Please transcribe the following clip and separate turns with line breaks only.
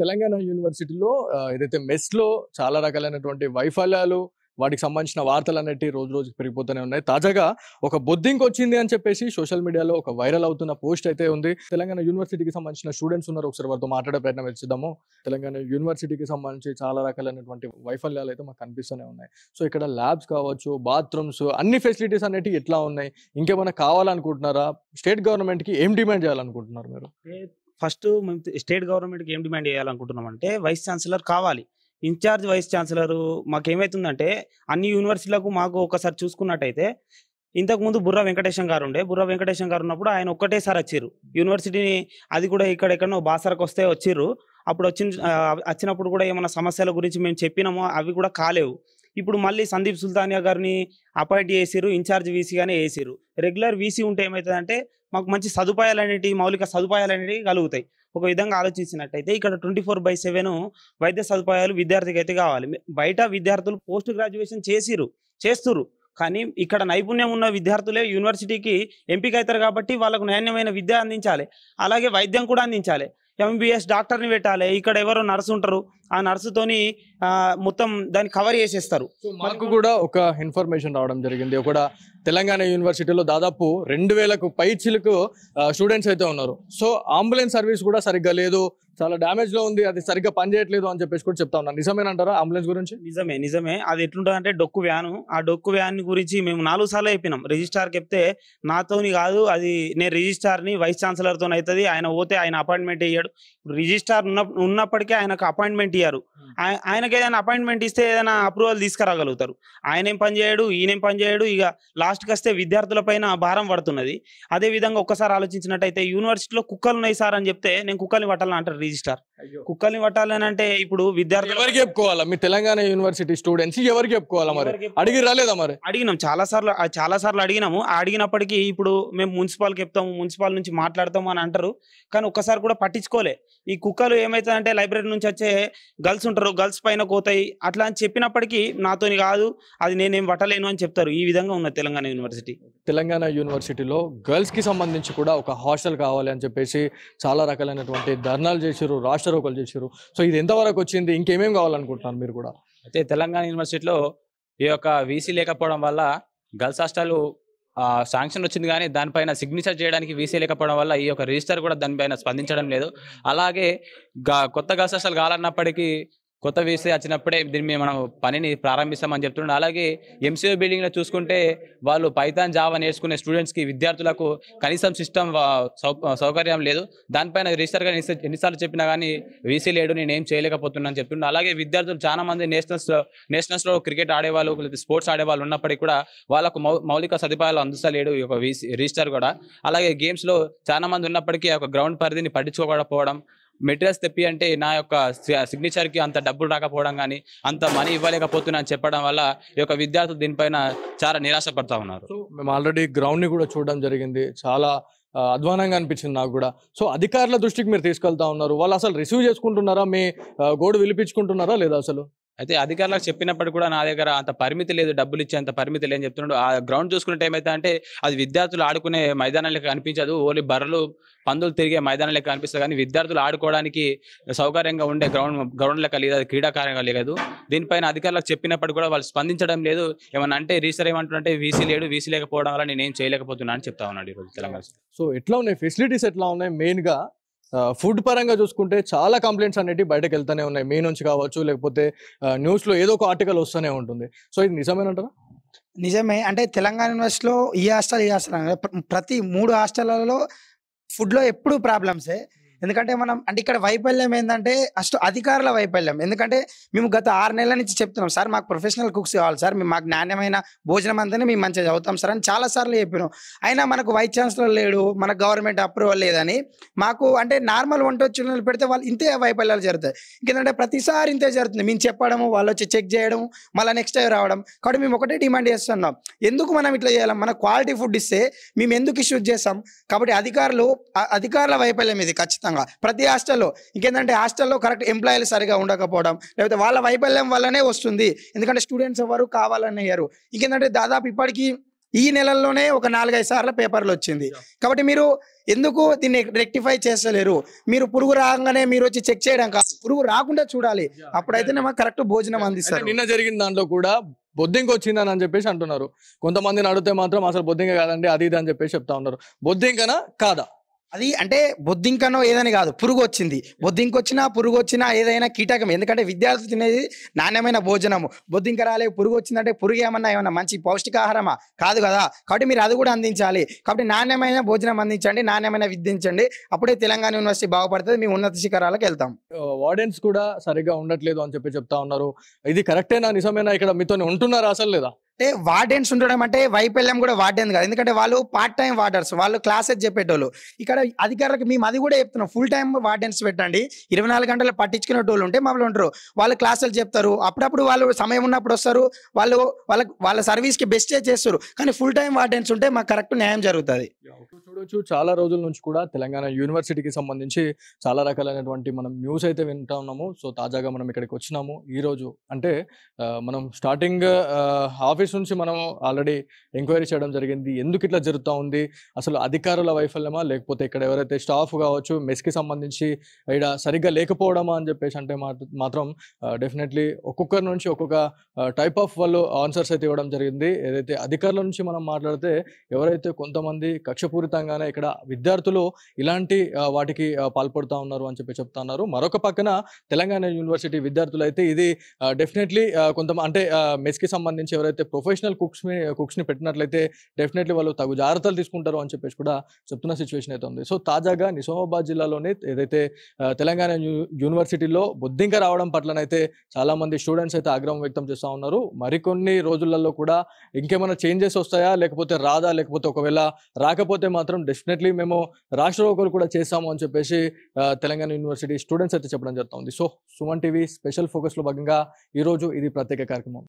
తెలంగాణ యూనివర్సిటీలో ఏదైతే మెస్‌లో చాలా రకాలైనటువంటి వైఫల్యాలు, వాటికి సంబంధించిన వార్తలనేటివి రోజు రోజుకి పెరిగిపోతూనే ఉన్నాయి. తాజాగా ఒక బొద్దింకొచ్చింది అని చెప్పేసి సోషల్ మీడియాలో ఒక వైరల్ అవుతున్న పోస్ట్ అయితే ఉంది. తెలంగాణ యూనివర్సిటీకి సంబంధించిన స్టూడెంట్స్ ఉన్నారు. ఒకసారి వారితో మాట్లాడే ప్రయత్నం చేద్దాము. తెలంగాణ యూనివర్సిటీకి సంబంధించి చాలా రకాలైనటువంటి వైఫల్యాలు అయితే మాకు కనిపిస్తూనే ఉన్నాయి. సో ఇక్కడ ల్యాబ్స్ కావచ్చు, బాత్రూమ్స్ అన్ని ఫెసిలిటీస్ అనేటివి ఎట్లా ఉన్నాయి? ఇంకేమైనా కావాలనుకుంటున్నారా? స్టేట్ గవర్నమెంట్‌కి ఏం డిమాండ్ చేయాలనుకుంటున్నారు మీరు?
ఫస్ట్ మేము స్టేట్ గవర్నమెంట్‌కి ఏం డిమాండ్ చేయాలనుకుంటున్నామంటే వైస్ ఛాన్సలర్ కావాలి. ఇన్ఛార్జ్ వైస్ ఛాన్సలర్ మాకేమైతుందంటే అన్ని యూనివర్సిటీలకు మాకు ఒకసారి చూసుకున్నట్టయితే ఇంతకుముందు బుర్రా వెంకటేశం గారు ఉండే. బుర్రా వెంకటేశం గారు ఉన్నప్పుడు ఆయన ఒక్కటేసారి వచ్చిర్రు యూనివర్సిటీని. అది కూడా ఇక్కడెక్కడో బాసరకు వస్తే వచ్చిర్రు. అప్పుడు వచ్చినప్పుడు కూడా ఏమైనా సమస్యల గురించి మేము చెప్పినామో అవి కూడా కాలేవు. ఇప్పుడు మళ్ళీ సందీప్ సుల్తానియా గారిని అపాయింట్ చేసిర్రు, ఇన్ఛార్జ్ వీసీగానే వేసిర్రు. రెగ్యులర్ వీసీ ఉంటే ఏమవుతుందంటే మాకు మంచి సదుపాయాలు అనేటివి, మౌలిక సదుపాయాలు అనేటివి కలుగుతాయి. ఒక విధంగా ఆలోచించినట్టయితే ఇక్కడ 24/7 వైద్య సదుపాయాలు విద్యార్థికి అయితే కావాలి. బయట విద్యార్థులు పోస్ట్ గ్రాడ్యుయేషన్ చేస్తుర్రు, కానీ ఇక్కడ నైపుణ్యం ఉన్న విద్యార్థులే యూనివర్సిటీకి ఎంపిక అవుతారు. కాబట్టి వాళ్ళకు నాణ్యమైన విద్య అందించాలి, అలాగే వైద్యం కూడా అందించాలి. ఎంబీబీఎస్ డాక్టర్ని పెట్టాలి. ఇక్కడ ఎవరో నర్సు ఉంటారు, ఆ నర్సుతోని మొత్తం దాన్ని కవర్ చేసేస్తారు.
మాకు కూడా ఒక ఇన్ఫర్మేషన్ రావడం జరిగింది. ఒక తెలంగాణ యూనివర్సిటీలో దాదాపు 2000కు పైచిలకు స్టూడెంట్స్ అయితే ఉన్నారు. సో అంబులెన్స్ సర్వీస్ కూడా సరిగ్గా లేదు, చాలా డ్యామేజ్ లో ఉంది, అది సరిగ్గా పనిచేయట్లేదు అని చెప్పేసి కూడా చెప్తా ఉన్నారు. నిజమేనంటారా అంబులెన్స్ గురించి?
నిజమే. అది ఎట్లుంటుంది అంటే డొక్కు వ్యాను. ఆ డొక్కు వ్యాన్ గురించి మేము 4 సార్లు చెప్పినాం. రిజిస్ట్రార్కి చెప్తే నాతోని కాదు, అది నేను రిజిస్ట్రార్ని, వైస్ ఛాన్సలర్తో అవుతుంది, ఆయన పోతే ఆయన అపాయింట్మెంట్ ఇయ్యాడు. రిజిస్ట్రార్ ఉన్నప్పటికీ ఆయనకు అపాయింట్మెంట్ ఇయ్యారు. ఆయనకి ఏదైనా అపాయింట్మెంట్ ఇస్తే ఏదైనా అప్రూవల్ తీసుకురాగలుగుతారు. ఆయన ఏం పని చేయడు, ఈయనేం పని చేయడు. ఇక లాస్ట్కి వస్తే విద్యార్థుల పైన భారం పడుతున్నది. అదే విధంగా ఒక్కసారి ఆలోచించినట్టయితే యూనివర్సిటీలో కుక్కలు ఉన్నాయి సార్ అని చెప్తే నేను కుక్కల్ని పట్టాలని అంటారు రిజిస్ట్రార్. కుక్కల్ని పట్టాలని అంటే ఇప్పుడు విద్యార్థులు
ఎవరికి చెప్పుకోవాలా? మీ తెలంగాణ యూనివర్సిటీ స్టూడెంట్స్ ఎవరికి చెప్పుకోవాలా? మరి అడిగి రాలేదా? మరి
అడిగినాం, చాలా సార్లు అడిగినాము. అడిగినప్పటికీ ఇప్పుడు మేము మున్సిపాల్కి చెప్తాము, మున్సిపాల్ నుంచి మాట్లాడతాము అని అంటారు, కానీ ఒక్కసారి కూడా పట్టించుకోలే. ఈ కుక్కలు ఏమవుతుందంటే లైబ్రరీ నుంచి వచ్చే గర్ల్స్ ఉంటారు, గర్ల్స్ పైన కోతాయి అట్లా అని చెప్పినప్పటికీ నాతోని కాదు, అది నేనేం పట్టలేను అని చెప్తారు. ఈ విధంగా ఉన్నది తెలంగాణ యూనివర్సిటీ.
తెలంగాణ యూనివర్సిటీలో గర్ల్స్ కి సంబంధించి కూడా ఒక హాస్టల్ కావాలి అని చెప్పేసి చాలా రకాలైనటువంటి ధర్నాలు చేశారు, రాష్ట్రోకలు చేశారు. సో ఇది ఎంతవరకు వచ్చింది? ఇంకేమేం కావాలనుకుంటున్నారు మీరు కూడా?
అయితే తెలంగాణ యూనివర్సిటీలో ఈ యొక్క వీసీ లేకపోవడం వల్ల గర్ల్స్ హాస్టల్ శాంక్షన్ వచ్చింది, కానీ దానిపైన సిగ్నేచర్ చేయడానికి వీసీ లేకపోవడం వల్ల ఈ యొక్క రిజిస్టర్ కూడా దానిపైన స్పందించడం లేదు. అలాగే కొత్త గర్ల్స్ హాస్టల్ కావాలన్నప్పటికీ కొత్త వీసీ వచ్చినప్పుడే దీన్ని మనం పనిని ప్రారంభిస్తామని చెప్తున్నాడు. అలాగే ఎంసీఓ బిల్డింగ్లో చూసుకుంటే వాళ్ళు పైథాన్ జావా నేర్చుకునే స్టూడెంట్స్కి, విద్యార్థులకు కనీసం సిస్టమ్ సౌకర్యం లేదు. దానిపైన రిజిస్టర్గా ఎన్నిసార్లు చెప్పినా కానీ వీసీ లేడు, నేనేం చేయలేకపోతున్నాను చెప్తున్నాను. అలాగే విద్యార్థులు చాలా మంది నేషనల్స్లో క్రికెట్ ఆడేవాళ్ళు, స్పోర్ట్స్ ఆడేవాళ్ళు ఉన్నప్పటికీ కూడా వాళ్ళకు మౌలిక సదుపాయాలు అందిస్తలేడు ఈ యొక్క రిజిస్టర్ కూడా. అలాగే గేమ్స్లో చాలా మంది ఉన్నప్పటికీ ఒక గ్రౌండ్ పరిధిని పట్టించుకోకపోవడం, మెటీరియల్స్ తెప్పి అంటే నా యొక్క సిగ్నేచర్కి అంత డబ్బులు రాకపోవడం, కానీ అంత మనీ ఇవ్వలేకపోతున్నా అని చెప్పడం వల్ల ఈ యొక్క విద్యార్థులు దీనిపైన చాలా నిరాశపడతా ఉన్నారు.
సో మేము ఆల్రెడీ గ్రౌండ్ని కూడా చూడడం జరిగింది, చాలా అధ్వానంగా అనిపించింది నాకు కూడా. సో అధికారుల దృష్టికి మీరు తీసుకెళ్తా ఉన్నారు, వాళ్ళు అసలు రిసీవ్ చేసుకుంటున్నారా? మీ గోడు విలిపించుకుంటున్నారా లేదా అసలు?
అయితే అధికారులకు చెప్పినప్పుడు కూడా నా దగ్గర అంత పరిమితి లేదు, డబ్బులు ఇచ్చే అంత పరిమితి లేదని చెప్తున్నాడు. ఆ గ్రౌండ్ చూసుకునే టైం అయితే అంటే అది విద్యార్థులు ఆడుకునే మైదానం లెక్క కనిపించదు, ఓన్లీ బర్రెలు పందులు తిరిగే మైదానం లెక్క కనిపిస్తుంది, కానీ విద్యార్థులు ఆడుకోవడానికి సౌకర్యంగా ఉండే గ్రౌండ్ లెక్క లేదు, అది క్రీడాకారంగా లేదు. దీనిపైన అధికారులకు చెప్పినప్పుడు కూడా వాళ్ళు స్పందించడం లేదు. ఏమన్నా అంటే రిజిస్టర్ ఏమంటుంటే వీసీ లేడు, వీసీ లేకపోవడం వల్ల నేనేం చేయలేకపోతున్నా అని చెప్తా ఉన్నాడు ఈరోజు తెలంగాణ.
సో ఎట్లా ఉన్నాయి ఫెసిలిటీస్, ఎట్లా ఉన్నాయి? మెయిన్గా ఫుడ్ పరంగా చూసుకుంటే చాలా కంప్లైంట్స్ అనేవి బయటకు వెళ్తూనే ఉన్నాయి, మీ నుంచి కావచ్చు, లేకపోతే న్యూస్లో ఏదో ఒక ఆర్టికల్ వస్తూనే ఉంటుంది. సో ఇది నిజమేనంటారా?
నిజమే. అంటే తెలంగాణ యూనివర్సిటీలో ఈ హాస్టల్ ప్రతి 3 హాస్టళ్లలో ఫుడ్లో ఎప్పుడు ప్రాబ్లమ్సే. ఎందుకంటే మనం అంటే ఇక్కడ వైఫల్యం ఏంటంటే అధికారుల వైఫల్యం. ఎందుకంటే మేము గత 6 నెలల నుంచి చెప్తున్నాం, సార్ మాకు ప్రొఫెషనల్ కుక్స్ కావాలి సార్, మాకు నాణ్యమైన భోజనం అంతనే మేము మంచిగా చదువుతాం సార్ అని చాలాసార్లు చెప్పినాం. అయినా మనకు వైస్ ఛాన్సలర్ లేడు, మనకు గవర్నమెంట్ అప్రూవల్ లేదని మాకు అంటే నార్మల్ వంట వచ్చి పెడితే వాళ్ళు ఇంతే వైఫల్యాలు జరుగుతాయి. ఇంకేంటంటే ప్రతిసారి ఇంతే జరుగుతుంది. మేము చెప్పడము, వాళ్ళు వచ్చి చెక్ చేయడం, మళ్ళీ నెక్స్ట్ టైం రావడం. కాబట్టి మేము ఒకటే డిమాండ్ చేస్తున్నాం, ఎందుకు మనం ఇట్లా చేయాలి? మన క్వాలిటీ ఫుడ్ ఇస్తే మేము ఎందుకు ఇష్యూస్ చేస్తాం? కాబట్టి అధికారుల వైఫల్యం ఇది ఖచ్చితంగా ప్రతి హాస్టల్లో. ఇంకేంటంటే హాస్టల్లో కరెక్ట్ ఎంప్లాయీలు సరిగా ఉండకపోవడం, లేకపోతే వాళ్ళ వైఫల్యం వల్లనే వస్తుంది. ఎందుకంటే స్టూడెంట్స్ ఎవరు కావాలని అయ్యారు. ఇంకేంటంటే దాదాపు ఇప్పటికీ ఈ నెలల్లోనే ఒక 4-5 సార్లు పేపర్లు వచ్చింది. కాబట్టి మీరు ఎందుకు దీన్ని రెక్టిఫై చేస్తలేరు? మీరు పురుగు రాగానే మీరు వచ్చి చెక్ చేయడం కాదు, పురుగు రాకుండా చూడాలి, అప్పుడైతేనే మాకు కరెక్ట్ భోజనం అందిస్తారు.
నిన్న జరిగిన దాంట్లో కూడా బొద్దింక వచ్చిందని అని చెప్పేసి అంటున్నారు. కొంతమందిని అడిగితే మాత్రం అసలు బొద్దింక కాదండి అది ఇది అని చెప్పేసి చెప్తా ఉన్నారు. బొద్దింకనా కాదా?
అది అంటే బొద్దింకనో ఏదని కాదు, పురుగు వచ్చింది. బొద్దింక వచ్చినా పురుగు వచ్చినా ఏదైనా కీటకం. ఎందుకంటే విద్యార్థులు తినేది నాణ్యమైన భోజనము. బొద్దింక రాలే పురుగు వచ్చిందంటే పురుగు ఏమన్నా మంచి పౌష్టికాహారమా? కాదు కదా. కాబట్టి మీరు అది కూడా అందించాలి. కాబట్టి నాణ్యమైన భోజనం అందించండి, నాణ్యమైన విద్యించండి, అప్పుడే తెలంగాణ యూనివర్సిటీ బాగుపడుతుంది, మేము ఉన్నత శిఖరాలకు వెళ్తాం.
వార్డెన్స్ కూడా సరిగ్గా ఉండట్లేదు అని చెప్పి చెప్తా ఉన్నారు. ఇది కరెక్టేనా, నిజమేనా? ఇక్కడ మీతో ఉంటున్నారా అసలు లేదా?
అంటే వార్డెన్స్ ఉండడం అంటే వైఫల్యం కూడా వార్డెన్ కాదు. ఎందుకంటే వాళ్ళు పార్ట్ టైం వార్డర్స్, వాళ్ళు క్లాసెస్ చెప్పేటోళ్ళు. ఇక్కడ అధికారులకు మేము అది కూడా చెప్తున్నాం, ఫుల్ టైం వార్డెన్స్ పెట్టండి, 24 గంటలు పట్టించుకునేటోళ్ళు ఉంటే మమ్మల్ని ఉంటారు. వాళ్ళు క్లాసులు చెప్తారు, అప్పుడప్పుడు వాళ్ళు సమయం ఉన్నప్పుడు వస్తారు, వాళ్ళ సర్వీస్కి బెస్టే చేస్తారు. కానీ ఫుల్ టైం వార్డెన్స్ ఉంటే మాకు కరెక్ట్ న్యాయం జరుగుతుంది.
చూడొచ్చు, చాలా రోజుల నుంచి కూడా తెలంగాణ యూనివర్సిటీకి సంబంధించి చాలా రకాలైనటువంటి మనం న్యూస్ అయితే వింటా ఉన్నాము. సో తాజాగా మనం ఇక్కడికి వచ్చినాము ఈ రోజు. అంటే మనం స్టార్టింగ్ ఆఫీస్ నుంచి మనం ఆల్రెడీ ఎంక్వైరీ చేయడం జరిగింది. ఎందుకు ఇట్లా జరుగుతూ ఉంది, అసలు అధికారుల వైఫల్యమా లేకపోతే ఇక్కడ ఎవరైతే స్టాఫ్ కావచ్చు మెస్కి సంబంధించి ఇక్కడ సరిగ్గా లేకపోవడమా అని చెప్పేసి అంటే మాత్రం డెఫినెట్లీ ఒక్కొక్కరి నుంచి ఒక్కొక్క టైప్ ఆఫ్ వాళ్ళు ఆన్సర్స్ అయితే ఇవ్వడం జరిగింది. ఏదైతే అధికారుల నుంచి మనం మాట్లాడితే ఎవరైతే కొంతమంది కక్షపూరితంగానే ఇక్కడ విద్యార్థులు ఇలాంటి వాటికి పాల్పడుతూ ఉన్నారు అని చెప్పి చెప్తా ఉన్నారు. మరొక పక్కన తెలంగాణ యూనివర్సిటీ విద్యార్థులు అయితే ఇది డెఫినెట్లీ అంటే మెస్కి సంబంధించి ఎవరైతే ప్రొఫెషనల్ కుక్స్ని పెట్టినట్లయితే డెఫినెట్లీ వాళ్ళు తగు జాగ్రత్తలు తీసుకుంటారు అని చెప్పేసి కూడా చెప్తున్న సిచ్యువేషన్ అయితే ఉంది. సో తాజాగా నిజామాబాద్ జిల్లాలోనే ఏదైతే తెలంగాణ యూనివర్సిటీలో బొద్దింక రావడం పట్లనైతే చాలా మంది స్టూడెంట్స్ అయితే ఆగ్రహం వ్యక్తం చేస్తూ ఉన్నారు. మరికొన్ని రోజులలో కూడా ఇంకేమైనా చేంజెస్ వస్తాయా లేకపోతే రాదా, లేకపోతే ఒకవేళ రాకపోతే మాత్రం డెఫినెట్లీ మేము రాష్ట్రోకలు కూడా చేస్తాము అని చెప్పేసి తెలంగాణ యూనివర్సిటీ స్టూడెంట్స్ అయితే చెప్పడం జరుగుతుంది. సో సుమన్ టీవీ స్పెషల్ ఫోకస్లో భాగంగా ఈరోజు ఇది ప్రత్యేక కార్యక్రమం.